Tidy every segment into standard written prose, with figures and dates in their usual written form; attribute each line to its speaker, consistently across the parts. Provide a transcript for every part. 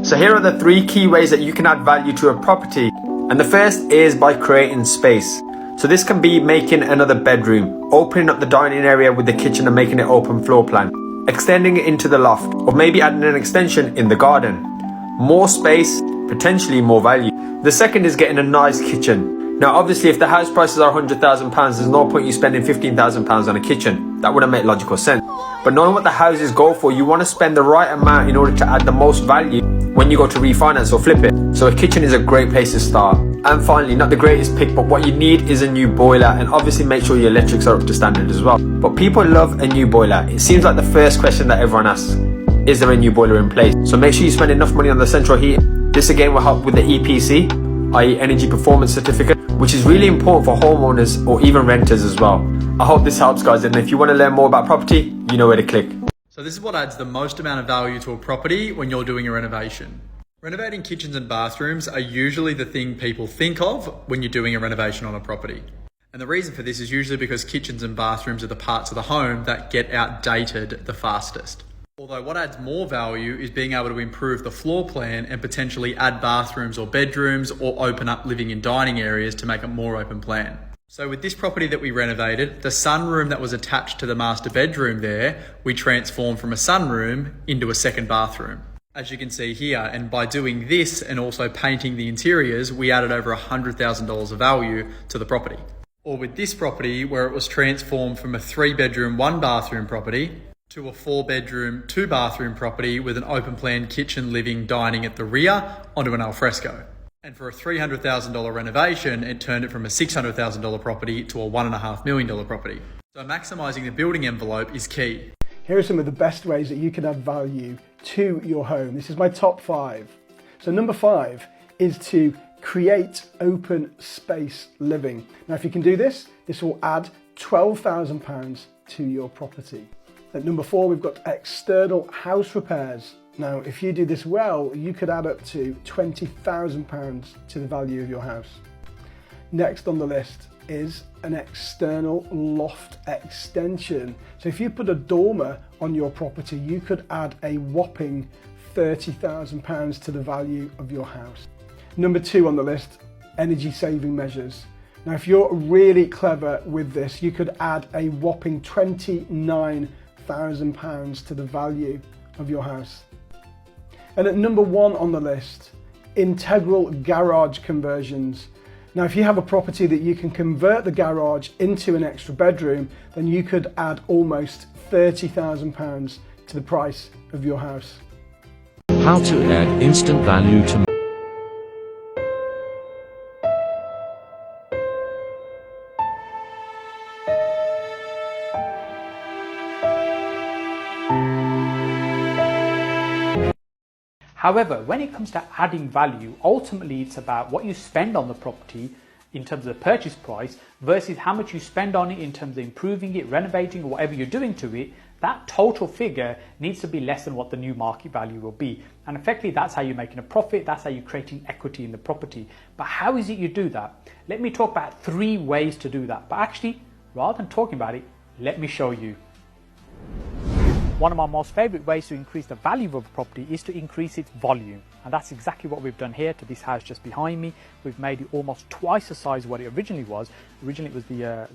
Speaker 1: So here are the 3 key ways that you can add value to a property. And the first is by creating space. So this can be making another bedroom, opening up the dining area with the kitchen and making it open floor plan, extending it into the loft, or maybe adding an extension in the garden. More space, potentially more value. The second is getting a nice kitchen. Now obviously if the house prices are £100,000, there's no point you spending £15,000 on a kitchen. That wouldn't make logical sense. But knowing what the houses go for, you want to spend the right amount in order to add the most value when you go to refinance or flip it. So a kitchen is a great place to start. And finally, not the greatest pick, but what you need is a new boiler, and obviously make sure your electrics are up to standard as well. But people love a new boiler. It seems like the first question that everyone asks, is there a new boiler in place? So make sure you spend enough money on the central heat. This again will help with the EPC, i.e. Energy Performance Certificate, which is really important for homeowners or even renters as well. I hope this helps, guys, and if you want to learn more about property, you know where to click.
Speaker 2: So this is what adds the most amount of value to a property when you're doing a renovation. Renovating kitchens and bathrooms are usually the thing people think of when you're doing a renovation on a property. And the reason for this is usually because kitchens and bathrooms are the parts of the home that get outdated the fastest. Although what adds more value is being able to improve the floor plan and potentially add bathrooms or bedrooms or open up living and dining areas to make a more open plan. So with this property that we renovated, the sunroom that was attached to the master bedroom there, we transformed from a sunroom into a second bathroom, as you can see here. And by doing this and also painting the interiors, we added over $100,000 of value to the property. Or with this property, where it was transformed from a 3-bedroom, 1-bathroom property to a 4-bedroom, 2-bathroom property with an open plan kitchen, living, dining at the rear onto an alfresco. And for a $300,000 renovation, it turned it from a $600,000 property to a $1.5 million property. So maximising the building envelope is key.
Speaker 3: Here are some of the best ways that you can add value to your home. This is my top 5. So number 5 is to create open space living. Now if you can do this, this will add £12,000 to your property. At number 4, we've got external house repairs. Now, if you do this well, you could add up to £20,000 to the value of your house. Next on the list is an external loft extension. So if you put a dormer on your property, you could add a whopping £30,000 to the value of your house. Number 2 on the list, energy saving measures. Now, if you're really clever with this, you could add a whopping £29,000 to the value of your house. And at number 1 on the list, integral garage conversions. Now, if you have a property that you can convert the garage into an extra bedroom, then you could add almost £30,000 to the price of your house.
Speaker 4: How to add instant value to
Speaker 5: However, when it comes to adding value, ultimately it's about what you spend on the property in terms of the purchase price versus how much you spend on it in terms of improving it, renovating, or whatever you're doing to it. That total figure needs to be less than what the new market value will be. And effectively, that's how you're making a profit. That's how you're creating equity in the property. But how is it you do that? Let me talk about 3 ways to do that. But actually, rather than talking about it, let me show you. One of my most favorite ways to increase the value of a property is to increase its volume. And that's exactly what we've done here to this house just behind me. We've made it almost twice the size of what it originally was. Originally it was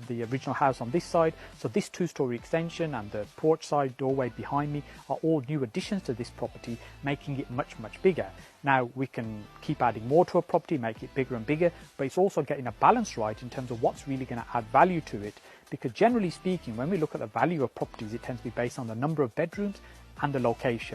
Speaker 5: the original house on this side. So this 2-story extension and the porch side doorway behind me are all new additions to this property, making it much, much bigger. Now we can keep adding more to a property, make it bigger and bigger, but it's also getting a balance right in terms of what's really going to add value to it. Because generally speaking, when we look at the value of properties, it tends to be based on the number of bedrooms and the location.